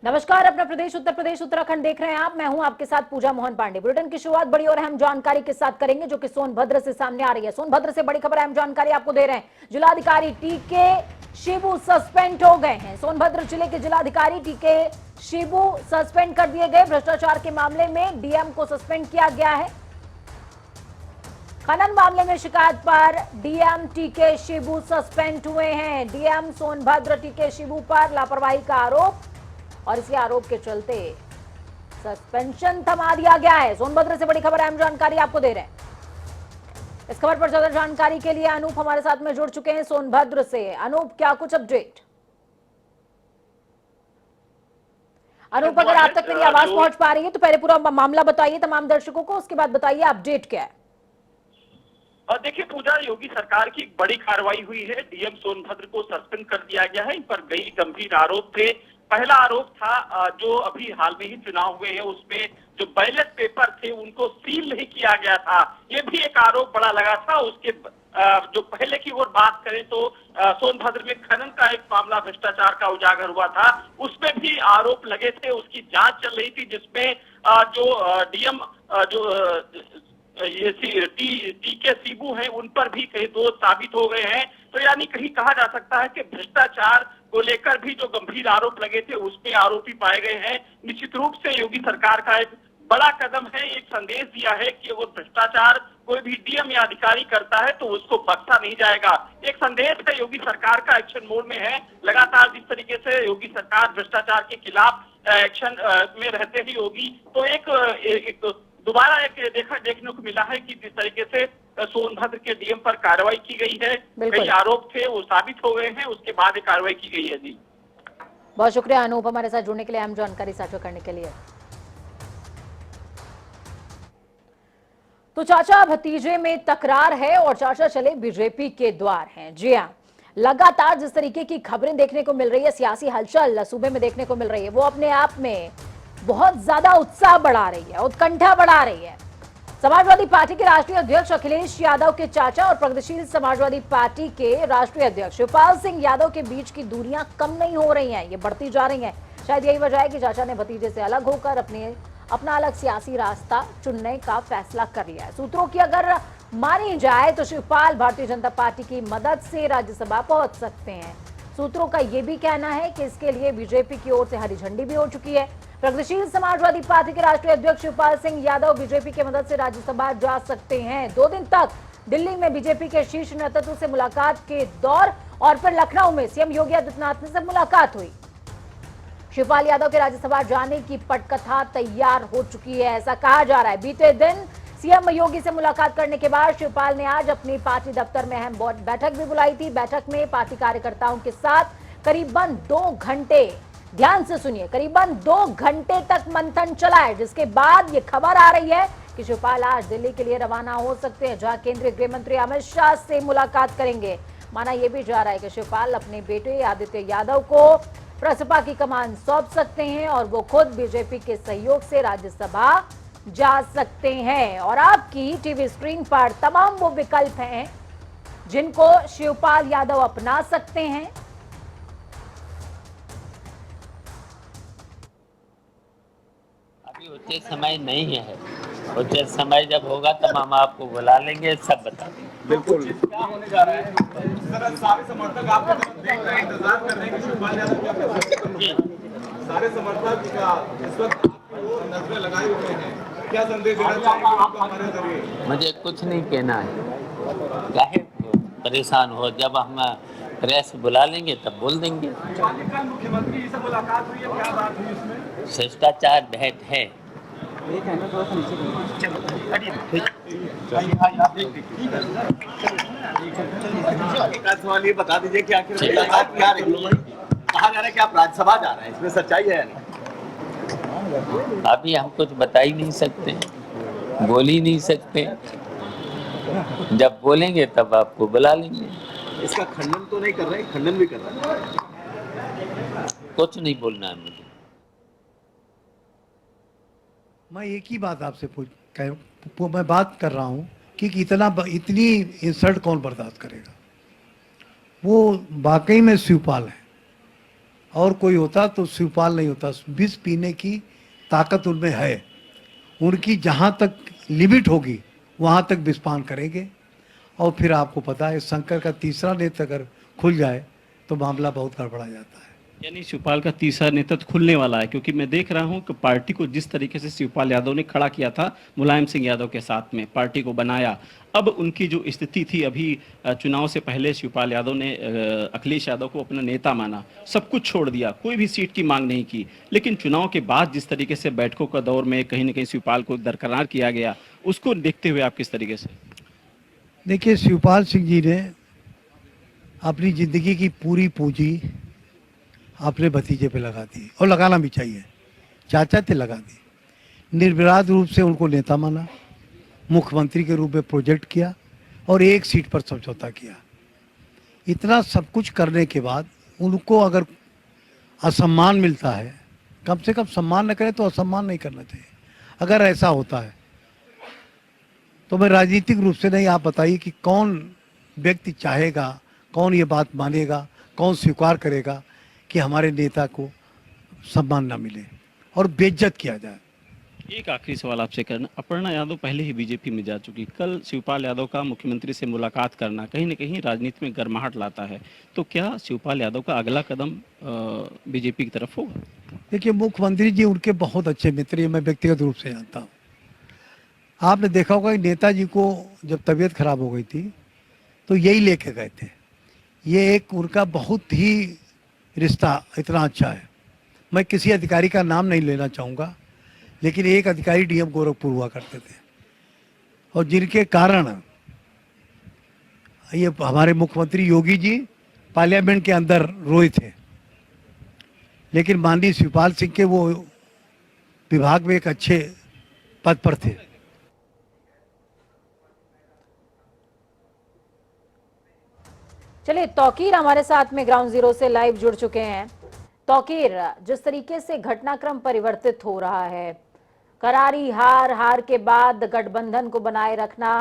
नमस्कार, अपना प्रदेश उत्तर प्रदेश उत्तराखंड देख रहे हैं आप। मैं हूं आपके साथ पूजा मोहन पांडे। बुलेटिन की शुरुआत बड़ी और अहम जानकारी के साथ करेंगे जो कि सोनभद्र से सामने आ रही है। सोनभद्र से बड़ी खबर, अहम जानकारी आपको दे रहे हैं। जिलाधिकारी टीके शिबू सस्पेंड हो गए हैं। सोनभद्र जिले के जिलाधिकारी टीके शिबू सस्पेंड कर दिए गए। भ्रष्टाचार के मामले में डीएम को सस्पेंड किया गया है। खनन मामले में शिकायत पर डीएम टीके शिबू सस्पेंड हुए हैं। डीएम सोनभद्र टीके शिबू पर लापरवाही का आरोप और इसी आरोप के चलते सस्पेंशन थमा दिया गया है। सोनभद्र से बड़ी खबर, अहम जानकारी आपको दे रहे हैं। इस खबर पर ज्यादा जानकारी के लिए अनूप हमारे साथ में जुड़ चुके हैं सोनभद्र से। अनूप, क्या कुछ अपडेट? अनूप, अगर आप तक मेरी आवाज पहुंच पा रही है तो पहले पूरा मामला बताइए तमाम दर्शकों को, उसके बाद बताइए अपडेट क्या है। देखिए पूजा, योगी सरकार की एक बड़ी कार्रवाई हुई है। डीएम सोनभद्र को सस्पेंड कर दिया गया है। इन पर कई गंभीर आरोप थे। पहला आरोप था जो अभी हाल में ही चुनाव हुए हैं उसमें जो बैलेट पेपर थे उनको सील नहीं किया गया था, ये भी एक आरोप बड़ा लगा था। उसके जो पहले की ओर बात करें तो सोनभद्र में खनन का एक मामला भ्रष्टाचार का उजागर हुआ था, उसमें भी आरोप लगे थे। उसकी जांच चल रही थी जिसमें जो डीएम जो ये टीके शिबू हैं उन पर भी कई दोष साबित हो गए हैं। तो यानी कहीं कहा जा सकता है कि भ्रष्टाचार को लेकर भी जो गंभीर आरोप लगे थे उसमें आरोपी पाए गए हैं। निश्चित रूप से योगी सरकार का एक बड़ा कदम है। एक संदेश दिया है कि वो भ्रष्टाचार कोई भी डीएम या अधिकारी करता है तो उसको बख्शा नहीं जाएगा। एक संदेश है, योगी सरकार का एक्शन मोड में है। लगातार जिस तरीके से योगी सरकार भ्रष्टाचार के खिलाफ एक्शन में रहते ही होगी, तो एक दोबारा एक देखने को मिला है कि जिस तरीके से सोनभद्र के डीएम पर कार्रवाई की गई है, कई आरोप थे वो साबित हो गए हैं, उसके बाद एक कार्रवाई की गई है। जी बहुत शुक्रिया अनूप हमारे साथ जुड़ने के लिए, अहम जानकारी साझा करने के लिए। तो चाचा भतीजे में तकरार है और चाचा चले बीजेपी के द्वार हैं। जी हाँ, लगातार जिस तरीके की खबरें देखने को मिल रही है, सियासी हलचल सूबे में देखने को मिल रही है, वो अपने आप में बहुत ज्यादा उत्साह बढ़ा रही है, उत्कंठा बढ़ा रही है। समाजवादी पार्टी के राष्ट्रीय अध्यक्ष अखिलेश यादव के चाचा और प्रगतिशील समाजवादी पार्टी के राष्ट्रीय अध्यक्ष शिवपाल सिंह यादव के बीच की दूरियां कम नहीं हो रही हैं, ये बढ़ती जा रही हैं। शायद यही वजह है कि चाचा ने भतीजे से अलग होकर अपना अलग सियासी रास्ता चुनने का फैसला कर लिया है। सूत्रों की अगर मानी जाए तो शिवपाल भारतीय जनता पार्टी की मदद से राज्यसभा पहुंच सकते हैं। सूत्रों का यह भी कहना है कि इसके लिए बीजेपी की ओर से हरी झंडी भी हो चुकी है। प्रगतिशील समाजवादी पार्टी के राष्ट्रीय अध्यक्ष शिवपाल सिंह यादव बीजेपी की मदद से राज्यसभा जा सकते हैं। 2 दिन तक दिल्ली में बीजेपी के शीर्ष नेतृत्व से मुलाकात के दौर और फिर लखनऊ में सीएम योगी आदित्यनाथ से मुलाकात हुई। शिवपाल यादव के राज्यसभा जाने की पटकथा तैयार हो चुकी है, ऐसा कहा जा रहा है। बीते दिन सीएम योगी से मुलाकात करने के बाद शिवपाल ने आज अपनी पार्टी दफ्तर में अहम बैठक भी बुलाई थी। बैठक में पार्टी कार्यकर्ताओं के साथ करीबन 2 घंटे, ध्यान से सुनिए, करीबन 2 घंटे तक मंथन चला है, जिसके बाद ये खबर आ रही है कि शिवपाल आज दिल्ली के लिए रवाना हो सकते हैं, जहां केंद्रीय गृह मंत्री अमित शाह से मुलाकात करेंगे। माना यह भी जा रहा है कि शिवपाल अपने बेटे आदित्य यादव को प्रसपा की कमान सौंप सकते हैं और वो खुद बीजेपी के सहयोग से राज्यसभा जा सकते हैं। और आपकी टीवी स्क्रीन पर तमाम वो विकल्प हैं जिनको शिवपाल यादव अपना सकते हैं। अभी उचित समय नहीं है, उचित समय जब होगा तब हम आपको बुला लेंगे, सब बता देंगे। बिल्कुल क्या होने जा रहा है सर? सारे समर्थक आपको देख रहे हैं, इंतजार कर रहे हैं कि शिवपाल यादव क्या फैसला करेंगे। सारे समर्थक इस वक्त नजरें लगाए हुए हैं, क्या संदेश देना चाहेंगे आपको हमारे जरिए? मुझे कुछ नहीं कहना है, चाहे परेशान हो, जब हम प्रेस बुला लेंगे तब बोल देंगे। कल मुख्यमंत्री से मुलाकात हुई है, क्या बात हुई उसमें? शिष्टाचार भेंट है। सवाल ये बता दीजिए कि आखिर मुलाकात क्या रही? कहा जा रहा है कि आप राज्यसभा जा रहे हैं, इसमें सच्चाई है या नहीं? अभी हम कुछ बता ही नहीं सकते, बोल ही नहीं सकते। जब बोलेंगे तब आपको बुला लेंगे। इसका खंडन तो नहीं कर रहे, खंडन भी कर रहे हैं। कुछ नहीं बोलना है मुझे। मैं एक ही बात आपसे मैं बात कर रहा हूँ कि इतनी इंसल्ट कौन बर्दाश्त करेगा। वो वाकई में शिवपाल है, और कोई होता तो शिवपाल नहीं होता। विष पीने की ताकत उनमें है। उनकी जहाँ तक लिमिट होगी वहाँ तक विषपान करेंगे। और फिर आपको पता है शंकर का तीसरा नेत्र अगर खुल जाए तो मामला बहुत गड़बड़ा जाता है। यानी शिवपाल का तीसरा नेतृत्व खुलने वाला है, क्योंकि मैं देख रहा हूं कि पार्टी को जिस तरीके से शिवपाल यादव ने खड़ा किया था मुलायम सिंह यादव के साथ में, पार्टी को बनाया, अब उनकी जो स्थिति थी अभी चुनाव से पहले शिवपाल यादव ने अखिलेश यादव को अपना नेता माना, सब कुछ छोड़ दिया, कोई भी सीट की मांग नहीं की। लेकिन चुनाव के बाद जिस तरीके से बैठकों का दौर में कहीं ना कहीं शिवपाल को दरकिनार किया गया, उसको देखते हुए आप किस तरीके से? देखिए, शिवपाल सिंह जी ने अपनी जिंदगी की पूरी पूंजी अपने भतीजे पे लगा दी, और लगाना भी चाहिए, चाचा थे लगा दी। निर्विवाद रूप से उनको नेता माना, मुख्यमंत्री के रूप में प्रोजेक्ट किया और एक सीट पर समझौता किया। इतना सब कुछ करने के बाद उनको अगर असम्मान मिलता है, कम से कम सम्मान न करें तो असम्मान नहीं करना चाहिए। अगर ऐसा होता है तो मैं राजनीतिक रूप से नहीं, आप बताइए कि कौन व्यक्ति चाहेगा, कौन ये बात मानेगा, कौन स्वीकार करेगा कि हमारे नेता को सम्मान ना मिले और बेइज्जत किया जाए। एक आखिरी सवाल आपसे करना, अपर्णा यादव पहले ही बीजेपी में जा चुकी, कल शिवपाल यादव का मुख्यमंत्री से मुलाकात करना कहीं न कहीं राजनीति में गर्माहट लाता है, तो क्या शिवपाल यादव का अगला कदम बीजेपी की तरफ होगा? देखिए, मुख्यमंत्री जी उनके बहुत अच्छे मित्र हैं, मैं व्यक्तिगत रूप से जानता हूँ। आपने देखा होगा कि नेताजी को जब तबीयत खराब हो गई थी तो यही लेके गए थे। ये एक उनका बहुत ही रिश्ता इतना अच्छा है। मैं किसी अधिकारी का नाम नहीं लेना चाहूँगा, लेकिन एक अधिकारी डीएम गोरखपुर हुआ करते थे और जिनके कारण ये हमारे मुख्यमंत्री योगी जी पार्लियामेंट के अंदर रोए थे, लेकिन माननीय शिवपाल सिंह के वो विभाग में एक अच्छे पद पर थे। चलिए, तौकीर हमारे साथ में ग्राउंड जीरो से लाइव जुड़ चुके हैं। तौकीर, जिस तरीके से घटनाक्रम परिवर्तित हो रहा है, करारी हार के बाद गठबंधन को बनाए रखना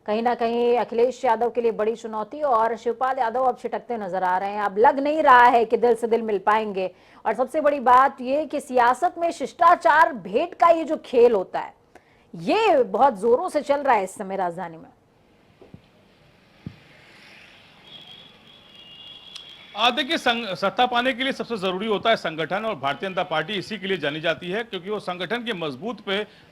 कहीं ना कहीं अखिलेश यादव के लिए बड़ी चुनौती, और शिवपाल यादव अब छिटकते नजर आ रहे हैं। अब लग नहीं रहा है कि दिल से दिल मिल पाएंगे। और सबसे बड़ी बात यह कि सियासत में शिष्टाचार भेंट का ये जो खेल होता है, ये बहुत जोरों से चल रहा है इस समय राजधानी में। देखिए, सत्ता पाने के लिए सबसे जरूरी होता है संगठन, और भारतीय जनता पार्टी इसी के लिए जानी जाती है क्योंकि वो संगठन की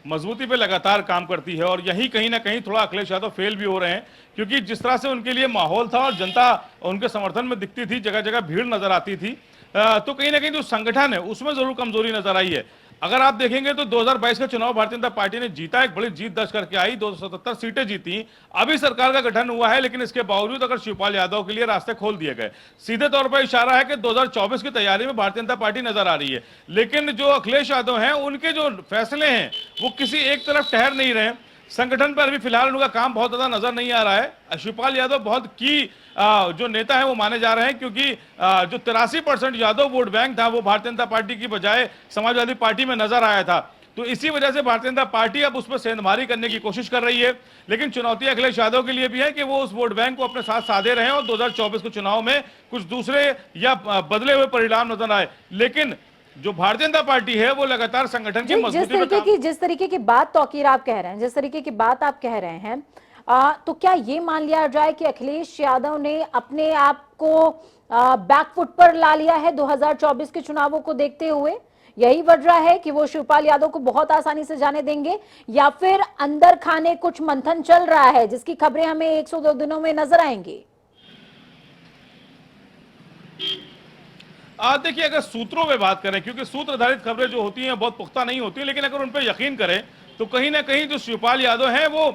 मजबूती पे लगातार काम करती है। और यही कहीं ना कहीं थोड़ा अखिलेश यादव फेल भी हो रहे हैं, क्योंकि जिस तरह से उनके लिए माहौल था और जनता उनके समर्थन में दिखती थी, जगह जगह भीड़ नजर आती थी, तो कहीं ना कहीं जो संगठन है उसमें जरूर कमजोरी नजर आई है। अगर आप देखेंगे तो 2022 का चुनाव भारतीय जनता पार्टी ने जीता, एक बड़ी जीत दर्ज करके आई, 277 सीटें जीती। अभी सरकार का गठन हुआ है, लेकिन इसके बावजूद अगर शिवपाल यादव के लिए रास्ते खोल दिए गए, सीधे तौर पर इशारा है कि 2024 की तैयारी में भारतीय जनता पार्टी नजर आ रही है। लेकिन जो अखिलेश यादव हैं, उनके जो फैसले हैं वो किसी एक तरफ ठहर नहीं रहे। संगठन पर अभी फिलहाल उनका काम बहुत ज्यादा नजर नहीं आ रहा है। शिवपाल यादव बहुत की जो नेता है वो माने जा रहे हैं, क्योंकि जो 83% यादव वोट बैंक था वो भारतीय जनता पार्टी की बजाय समाजवादी पार्टी में नजर आया था। तो इसी वजह से भारतीय जनता पार्टी अब उस पर सेंधमारी करने की कोशिश कर रही है। लेकिन चुनौती अखिलेश यादव के लिए भी है कि वो उस वोट बैंक को अपने साथ साधे रहे और 2024 के चुनाव में कुछ दूसरे या बदले हुए परिणाम नजर आए। लेकिन जो भारतीय जनता पार्टी है वो लगातार संगठन की मजबूती जिस तरीके की बात तौकीर आप कह रहे हैं, जिस तरीके की बात आप कह रहे हैं, तो क्या ये मान लिया जाए कि अखिलेश यादव ने अपने आप को बैकफुट पर ला लिया है 2024 के चुनावों को देखते हुए? यही वजह है कि वो शिवपाल यादव को बहुत आसानी से जाने देंगे, या फिर अंदर खाने कुछ मंथन चल रहा है जिसकी खबरें हमें 102 दिनों में नजर आएंगी? देखिए, अगर सूत्रों पे बात करें, क्योंकि सूत्र आधारित खबरें जो होती हैं बहुत पुख्ता नहीं होती, लेकिन अगर उन पर यकीन करें तो कहीं ना कहीं जो शिवपाल यादव हैं वो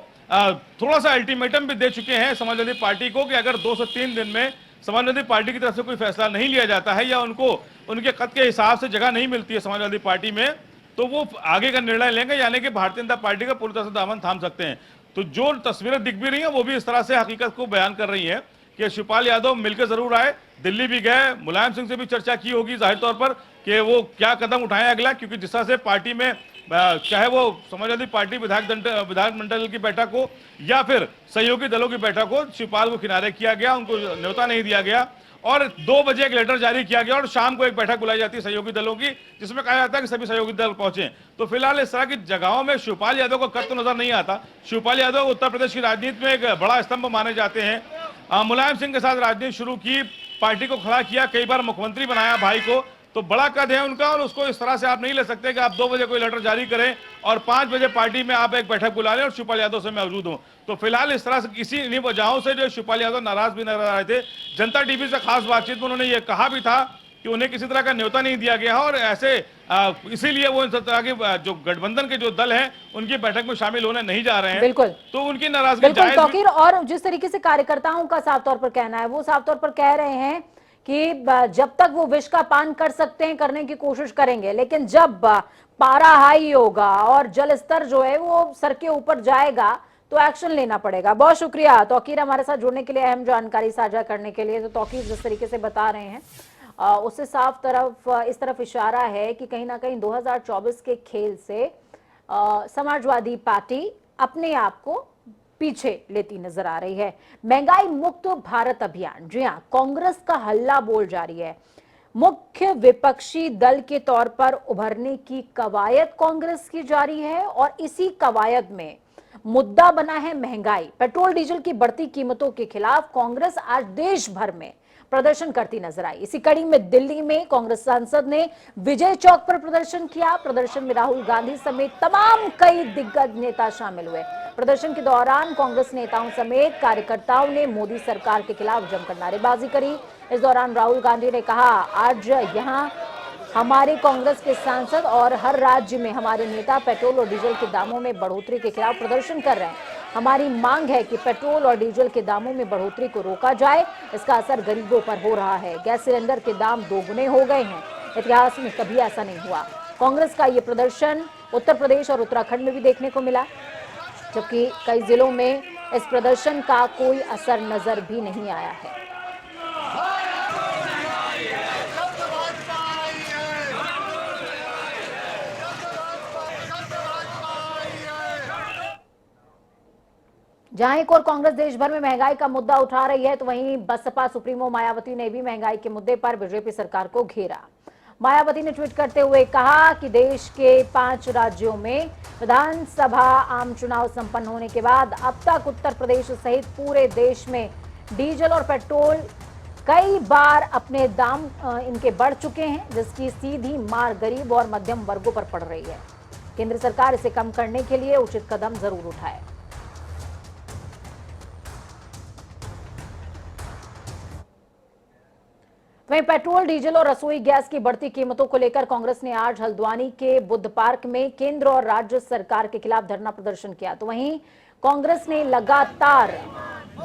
थोड़ा सा अल्टीमेटम भी दे चुके हैं समाजवादी पार्टी को कि अगर 2 से 3 दिन में समाजवादी पार्टी की तरफ से कोई फैसला नहीं लिया जाता है या उनको उनके कद के हिसाब से जगह नहीं मिलती है समाजवादी पार्टी में, तो वो आगे का निर्णय लेंगे, यानी कि भारतीय जनता पार्टी का पूरी तरह से दामन थाम सकते हैं। तो जो तस्वीरें दिख भी रही हैं वो भी इस तरह से हकीकत को बयान कर रही हैं कि शिवपाल यादव मिलकर जरूर आए, दिल्ली भी गए, मुलायम सिंह से भी चर्चा की होगी जाहिर तौर पर कि वो क्या कदम उठाएं अगला, क्योंकि जिस तरह से पार्टी में चाहे वो समाजवादी पार्टी विधायकमंडल की बैठक हो या फिर सहयोगी दलों की बैठक हो, शिवपाल को किनारे किया गया, उनको न्योता नहीं दिया गया। और 2 बजे एक लेटर जारी किया गया और शाम को एक बैठक बुलाई जाती है सहयोगी दलों की, जिसमें कहा जाता है कि सभी सहयोगी दल पहुंचे। तो फिलहाल इस तरह की जगहों में शिवपाल यादव को कद तो नजर नहीं आता। शिवपाल यादव उत्तर प्रदेश की राजनीति में एक बड़ा स्तंभ माने जाते हैं। मुलायम सिंह के साथ राजनीति शुरू की, पार्टी को खड़ा किया, कई बार मुख्यमंत्री बनाया भाई को, तो बड़ा कद है उनका और उसको इस तरह से आप नहीं ले सकते कि आप 2 बजे कोई लेटर जारी करें और 5 बजे पार्टी में आप एक बैठक बुला लें और शिवपाल यादव से मौजूद हो। तो फिलहाल इस तरह से किसी इन्हीं वजहों से जो शिवपाल यादव नाराज भी नजर आए थे। जनता टीवी से खास बातचीत में उन्होंने ये कहा भी था कि उन्हें किसी तरह का न्योता नहीं दिया गया और ऐसे इसीलिए वो इस तरह के जो गठबंधन के जो दल हैं उनकी बैठक में शामिल होने नहीं जा रहे हैं। बिल्कुल, तो उनकी नाराजगी बिल्कुल जायज तौकीर। और जिस तरीके से कार्यकर्ताओं का साफ तौर पर कहना है, वो साफ तौर पर कह रहे हैं कि जब तक वो विष का पान कर सकते हैं करने की कोशिश करेंगे, लेकिन जब पारा हाई होगा और जल स्तर जो है वो सर के ऊपर जाएगा तो एक्शन लेना पड़ेगा। बहुत शुक्रिया तौकीर हमारे साथ जुड़ने के लिए, अहम जानकारी साझा करने के लिए। तो तौकीर जिस तरीके से बता रहे हैं उससे साफ इस तरफ इशारा है कि कहीं ना कहीं 2024 के खेल से समाजवादी पार्टी अपने आप को पीछे लेती नजर आ रही है। महंगाई मुक्त भारत अभियान, जी हां, कांग्रेस का हल्ला बोल जारी है। मुख्य विपक्षी दल के तौर पर उभरने की कवायद कांग्रेस की जारी है और इसी कवायद में मुद्दा बना है महंगाई। पेट्रोल डीजल की बढ़ती कीमतों के खिलाफ कांग्रेस आज देश भर में प्रदर्शन करती नजर आई। इसी कड़ी में दिल्ली में कांग्रेस सांसद ने विजय चौक पर प्रदर्शन किया। प्रदर्शन में राहुल गांधी समेत तमाम कई दिग्गज नेता शामिल हुए। प्रदर्शन के दौरान कांग्रेस नेताओं समेत कार्यकर्ताओं ने मोदी सरकार के खिलाफ जमकर नारेबाजी करी। इस दौरान राहुल गांधी ने कहा, आज यहां हमारे कांग्रेस के सांसद और हर राज्य में हमारे नेता पेट्रोल और डीजल के दामों में बढ़ोतरी के खिलाफ प्रदर्शन कर रहे हैं। हमारी मांग है कि पेट्रोल और डीजल के दामों में बढ़ोतरी को रोका जाए। इसका असर गरीबों पर हो रहा है। गैस सिलेंडर के दाम दोगुने हो गए हैं। इतिहास में कभी ऐसा नहीं हुआ। कांग्रेस का ये प्रदर्शन उत्तर प्रदेश और उत्तराखंड में भी देखने को मिला, जबकि कई जिलों में इस प्रदर्शन का कोई असर नजर भी नहीं आया है। जहां एक और कांग्रेस देश भर में महंगाई का मुद्दा उठा रही है, तो वहीं बसपा सुप्रीमो मायावती ने भी महंगाई के मुद्दे पर बीजेपी सरकार को घेरा। मायावती ने ट्वीट करते हुए कहा कि देश के 5 राज्यों में विधानसभा आम चुनाव संपन्न होने के बाद अब तक उत्तर प्रदेश सहित पूरे देश में डीजल और पेट्रोल कई बार अपने दाम इनके बढ़ चुके हैं, जिसकी सीधी मार गरीब और मध्यम वर्गों पर पड़ रही है। केंद्र सरकार इसे कम करने के लिए उचित कदम जरूर उठाए। वहीं पेट्रोल, डीजल और रसोई गैस की बढ़ती कीमतों को लेकर कांग्रेस ने आज हल्द्वानी के बुद्ध पार्क में केंद्र और राज्य सरकार के खिलाफ धरना प्रदर्शन किया। तो वहीं कांग्रेस ने लगातार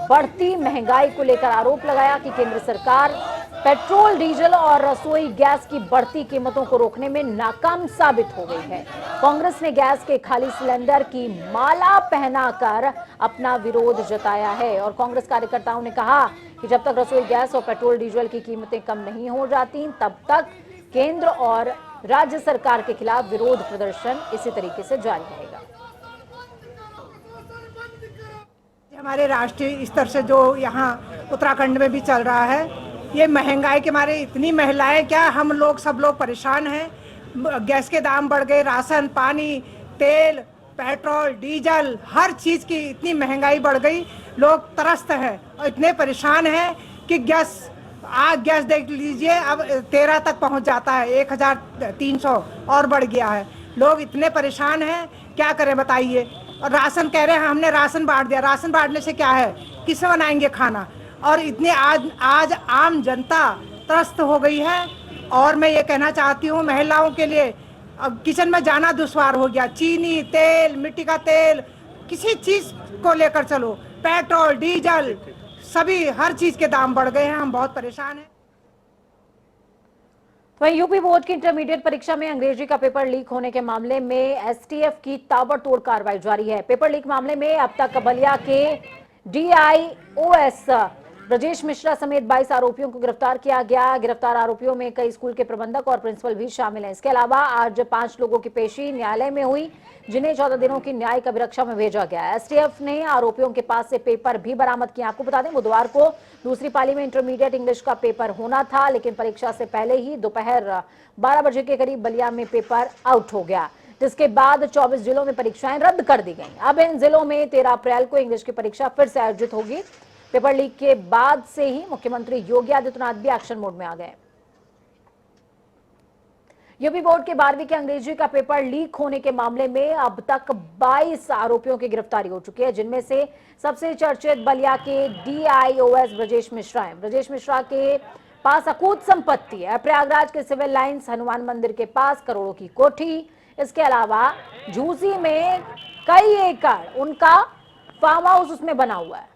बढ़ती महंगाई को लेकर आरोप लगाया कि केंद्र सरकार पेट्रोल, डीजल और रसोई गैस की बढ़ती कीमतों को रोकने में नाकाम साबित हो गई है। कांग्रेस ने गैस के खाली सिलेंडर की माला पहनाकर अपना विरोध जताया है और कांग्रेस कार्यकर्ताओं ने कहा कि जब तक रसोई गैस और पेट्रोल डीजल की कीमतें कम नहीं हो जाती, तब तक केंद्र और राज्य सरकार के खिलाफ विरोध प्रदर्शन इसी तरीके से जारी रहेगा। हमारे राष्ट्रीय स्तर से जो यहाँ उत्तराखंड में भी चल रहा है, ये महंगाई के मारे इतनी महिलाएं, क्या हम लोग सब लोग परेशान हैं। गैस के दाम बढ़ गए, राशन पानी, तेल, पेट्रोल, डीजल, हर चीज की इतनी महंगाई बढ़ गई, लोग त्रस्त हैं और इतने परेशान हैं कि आज गैस देख लीजिए, अब 13 तक पहुंच जाता है, 1300 और बढ़ गया है। लोग इतने परेशान हैं, क्या करें बताइए। और राशन कह रहे हैं हमने राशन बांट दिया, राशन बांटने से क्या है, किससे बनाएंगे खाना। और इतने आज आम जनता त्रस्त हो गई है। और मैं ये कहना चाहती हूँ महिलाओं के लिए, अब किचन में जाना दुश्वार हो गया। चीनी, तेल, मिट्टी का तेल, किसी चीज को लेकर चलो, पेट्रोल, डीजल, सभी हर चीज के दाम बढ़ गए हैं। हम बहुत परेशान हैं। वहीं यूपी बोर्ड की इंटरमीडिएट परीक्षा में अंग्रेजी का पेपर लीक होने के मामले में एसटीएफ की ताबड़तोड़ कार्रवाई जारी है। पेपर लीक मामले में अब तक बलिया के DIOS ब्रजेश मिश्रा समेत 22 आरोपियों को गिरफ्तार किया गया। गिरफ्तार आरोपियों में कई स्कूल के प्रबंधक और प्रिंसिपल भी शामिल हैं। इसके अलावा आज 5 लोगों की पेशी न्यायालय में हुई, जिन्हें 14 दिनों की न्यायिक अभिरक्षा में भेजा गया। एसटीएफ ने आरोपियों के पास से पेपर भी बरामद किए। आपको बता दें, बुधवार को दूसरी पाली में इंटरमीडिएट इंग्लिश का पेपर होना था, लेकिन परीक्षा से पहले ही दोपहर 12 बजे के करीब बलिया में पेपर आउट हो गया, जिसके बाद 24 जिलों में परीक्षाएं रद्द कर दी गईं। अब इन जिलों में 13 अप्रैल को इंग्लिश की परीक्षा फिर से आयोजित होगी। पेपर लीक के बाद से ही मुख्यमंत्री योगी आदित्यनाथ भी एक्शन मोड में आ गए। यूपी बोर्ड के 12वीं के अंग्रेजी का पेपर लीक होने के मामले में अब तक 22 आरोपियों की गिरफ्तारी हो चुकी है, जिनमें से सबसे चर्चित बलिया के DIOS ब्रजेश मिश्रा हैं। ब्रजेश मिश्रा के पास अकूत संपत्ति है। प्रयागराज के सिविल लाइंस हनुमान मंदिर के पास करोड़ों की कोठी, इसके अलावा झूसी में कई एकड़ उनका फार्म हाउस उसमें बना हुआ है।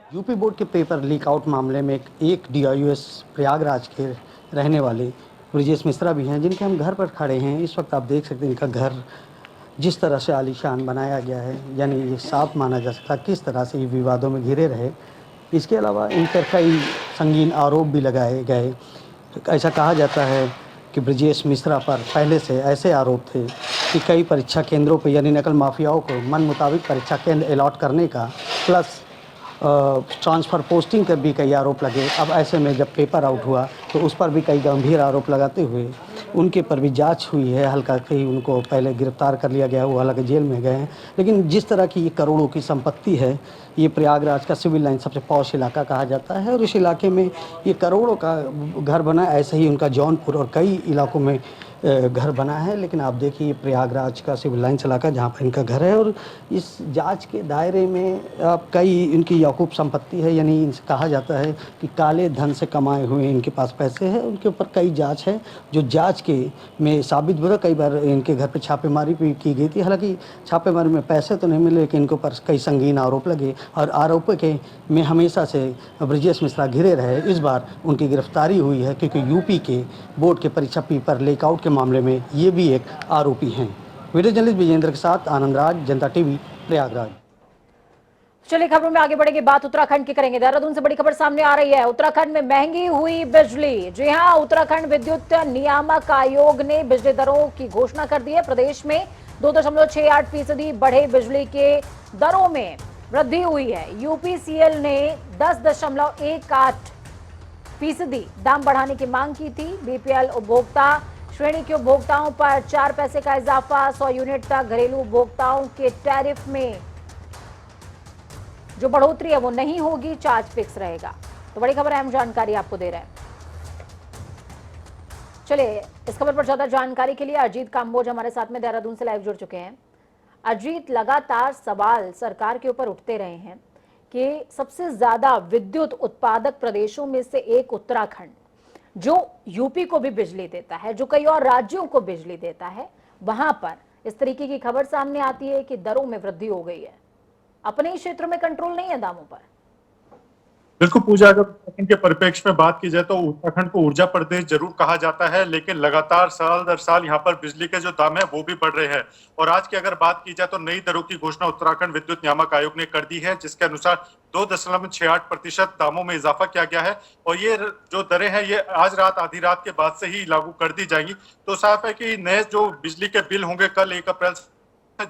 यूपी बोर्ड के पेपर लीक आउट मामले में एक DIOS प्रयागराज के रहने वाले ब्रजेश मिश्रा भी हैं, जिनके हम घर पर खड़े हैं। इस वक्त आप देख सकते हैं इनका घर जिस तरह से आलीशान बनाया गया है, यानी ये साफ माना जा सकता है किस तरह से ये विवादों में घिरे रहे। इसके अलावा इन पर कई संगीन आरोप भी लगाए गए। ऐसा कहा जाता है कि ब्रजेश मिश्रा पर पहले से ऐसे आरोप थे कि कई परीक्षा केंद्रों पर यानी नकल माफियाओं को मन मुताबिक परीक्षा केंद्र अलॉट करने का, प्लस ट्रांसफ़र पोस्टिंग पर भी कई आरोप लगे। अब ऐसे में जब पेपर आउट हुआ तो उस पर भी कई गंभीर आरोप लगाते हुए उनके पर भी जांच हुई है। हल्का कहीं उनको पहले गिरफ्तार कर लिया गया, वो हालांकि जेल में गए हैं। लेकिन जिस तरह की ये करोड़ों की संपत्ति है, ये प्रयागराज का सिविल लाइन सबसे पॉश इलाका कहा जाता है और इस इलाके में ये करोड़ों का घर बना। ऐसे ही उनका जौनपुर और कई इलाकों में घर बना है। लेकिन आप देखिए प्रयागराज का सिविल लाइन्स इलाका जहाँ पर इनका घर है, और इस जांच के दायरे में अब कई इनकी याकूब संपत्ति है, यानी इनसे कहा जाता है कि काले धन से कमाए हुए इनके पास पैसे हैं। उनके ऊपर कई जांच है, जो जांच के में साबित हुआ। कई बार इनके घर पर छापेमारी भी की गई थी। हालांकि छापेमारी में पैसे तो नहीं मिले, लेकिन इनके ऊपर कई संगीन आरोप लगे और आरोपों के में हमेशा से ब्रजेश मिश्रा घिरे रहे। इस बार उनकी गिरफ्तारी हुई है क्योंकि यूपी के बोर्ड के परीक्षा पेपर लीकआउट के मामले में ये भी एक आरोपी हैं। वीडियो जर्नलिस्ट विजेंद्र के साथ आनंद राज, जनता टीवी, प्रयागराज। चलिए खबरों में आगे बढ़ेंगे, बात उत्तराखंड की करेंगे। देहरादून से बड़ी खबर सामने आ रही है। उत्तराखंड में महंगी हुई बिजली। जी हां, उत्तराखंड विद्युत नियामक आयोग ने बिजली दरों की घोषणा कर दी है। प्रदेश में 2.68% बढ़े बिजली के दरों में वृद्धि हुई है। UPCL ने 10.18% दाम बढ़ाने की मांग की थी। BPL उपभोक्ता श्रेणी के उपभोक्ताओं पर 4 पैसे का इजाफा। 100 यूनिट तक घरेलू उपभोक्ताओं के टैरिफ में जो बढ़ोतरी है वो नहीं होगी, चार्ज फिक्स रहेगा। तो बड़ी खबर, अहम जानकारी आपको दे रहे हैं। चलिए इस खबर पर ज्यादा जानकारी के लिए अजीत काम्बोज हमारे साथ में देहरादून से लाइव जुड़ चुके हैं। अजीत, लगातार सवाल सरकार के ऊपर उठते रहे हैं कि सबसे ज्यादा विद्युत उत्पादक प्रदेशों में से एक उत्तराखंड, जो यूपी को भी बिजली देता है, जो कई और राज्यों को बिजली देता है, वहां पर इस तरीके की खबर सामने आती है कि दरों में वृद्धि हो गई है। अपने ही क्षेत्र में कंट्रोल नहीं है दामों पर। बिल्कुल पूजा, अगर उत्तराखंड के परिप्रेक्ष्य में बात की जाए तो उत्तराखंड को ऊर्जा प्रदेश जरूर कहा जाता है, लेकिन लगातार साल दर साल यहाँ पर बिजली के जो दाम है वो भी बढ़ रहे हैं। और आज की अगर बात की जाए तो नई दरों की घोषणा उत्तराखंड विद्युत नियामक आयोग ने कर दी है, जिसके अनुसार 2.68% दामों में इजाफा किया गया है। और ये जो दरें हैं ये आज रात आधी रात के बाद से ही लागू कर दी जाएंगी। तो साफ है कि नए जो बिजली के बिल होंगे कल 1 अप्रैल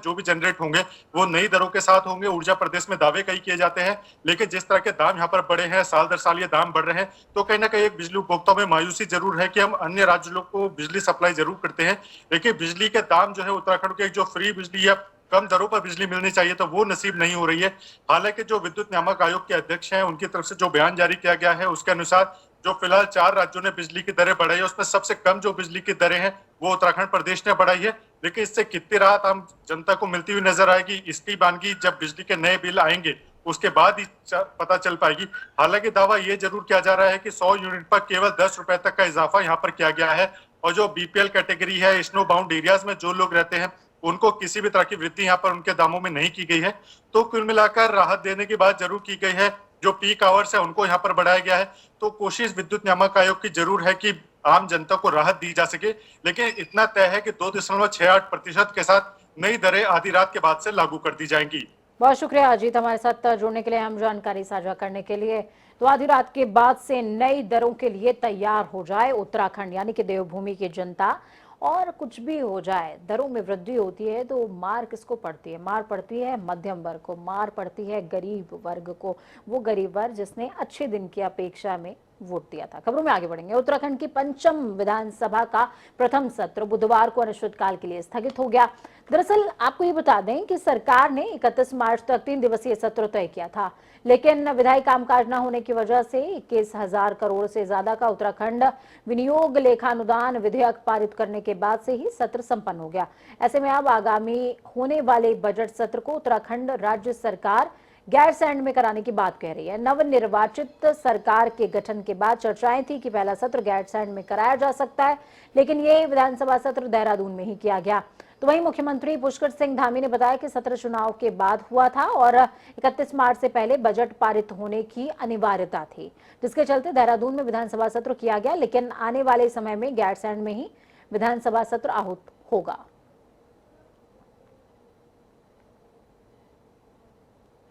जो भी जनरेट होंगे वो नई दरों के साथ होंगे। ऊर्जा प्रदेश में दावे कई किए जाते हैं, लेकिन जिस तरह के दाम यहाँ पर बढ़े हैं, साल दर साल ये दाम बढ़ रहे हैं, तो कहीं ना कहीं एक बिजली उपभोक्ताओं में मायूसी जरूर है कि हम अन्य राज्यों को बिजली सप्लाई जरूर करते हैं, लेकिन बिजली के दाम जो है उत्तराखंड के जो फ्री बिजली या कम दरों पर बिजली मिलनी चाहिए तो वो नसीब नहीं हो रही है। हालांकि जो विद्युत नियामक आयोग के अध्यक्ष हैं उनकी तरफ से जो बयान जारी किया गया है उसके अनुसार जो फिलहाल 4 राज्यों ने बिजली की दरें बढ़ाई है, उसमें सबसे कम जो बिजली की दरें हैं वो उत्तराखंड प्रदेश ने बढ़ाई है। लेकिन इससे कितनी राहत आम जनता को मिलती हुई नजर आएगी, इसकी बानगी जब बिजली के नए बिल आएंगे उसके बाद ही पता चल पाएगी। हालांकि दावा ये जरूर किया जा रहा है कि 100 यूनिट पर केवल 10 रुपए तक का इजाफा यहाँ पर किया गया है। और जो BPL कैटेगरी है, स्नो बाउंड एरियाज में जो लोग रहते हैं, उनको किसी भी तरह की वृद्धि यहाँ पर उनके दामों में नहीं की गई है। तो कुल मिलाकर राहत देने की बात जरूर की गई है। जो पीक आवर्स है उनको यहाँ पर बढ़ाया गया है। तो कोशिश विद्युत नियामक आयोग की जरूर है कि आम जनता को राहत दी जा सके, लेकिन इतना तय है कि 2.68% के साथ नई दरें आधी रात के बाद से लागू कर दी जाएंगी। बहुत शुक्रिया अजीत, हमारे साथ जुड़ने के लिए, हम जानकारी साझा करने के लिए। तो आधी रात के बाद से नई दरों के लिए तैयार हो जाए उत्तराखंड, यानी कि देवभूमि की जनता। और कुछ भी हो जाए, दरों में वृद्धि होती है तो मार किसको पड़ती है? मार पड़ती है मध्यम वर्ग को, मार पड़ती है गरीब वर्ग को, वो गरीब वर्ग जिसने अच्छे दिन की अपेक्षा में वोट दिया था। खबरों में आगे बढ़ेंगे। उत्तराखंड की पंचम विधानसभा का प्रथम सत्र बुधवार को अनिश्चितकाल के लिए स्थगित हो गया। दरअसल आपको ये बता दें कि सरकार ने 31 मार्च तक 3 दिवसीय सत्र तय किया था, लेकिन विधायी कामकाज न होने की वजह से 21,000 करोड़ से ज्यादा का उत्तराखंड विनियोग लेखानुदान विधेयक पारित करने के बाद से ही सत्र संपन्न हो गया। ऐसे में अब आगामी होने वाले बजट सत्र को उत्तराखंड राज्य सरकार गैरसैंण में कराने की बात कह रही है। नवनिर्वाचित सरकार के गठन के बाद चर्चाएं थी कि पहला सत्र गैरसैंण में कराया जा सकता है, लेकिन ये विधानसभा सत्र देहरादून में ही किया गया। तो वहीं मुख्यमंत्री पुष्कर सिंह धामी ने बताया कि सत्र चुनाव के बाद हुआ था और 31 मार्च से पहले बजट पारित होने की अनिवार्यता थी, जिसके चलते देहरादून में विधानसभा सत्र किया गया, लेकिन आने वाले समय में गैरसैंण में ही विधानसभा सत्र आहूत होगा।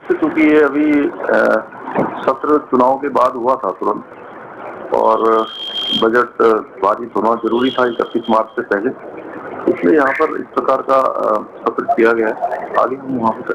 क्योंकि ये अभी सत्र चुनाव के बाद हुआ था तुरंत, और बजट पारित होना जरूरी था 31 मार्च से पहले, इसलिए यहाँ पर इस प्रकार का सत्र किया गया है। आगे हम वहाँ पर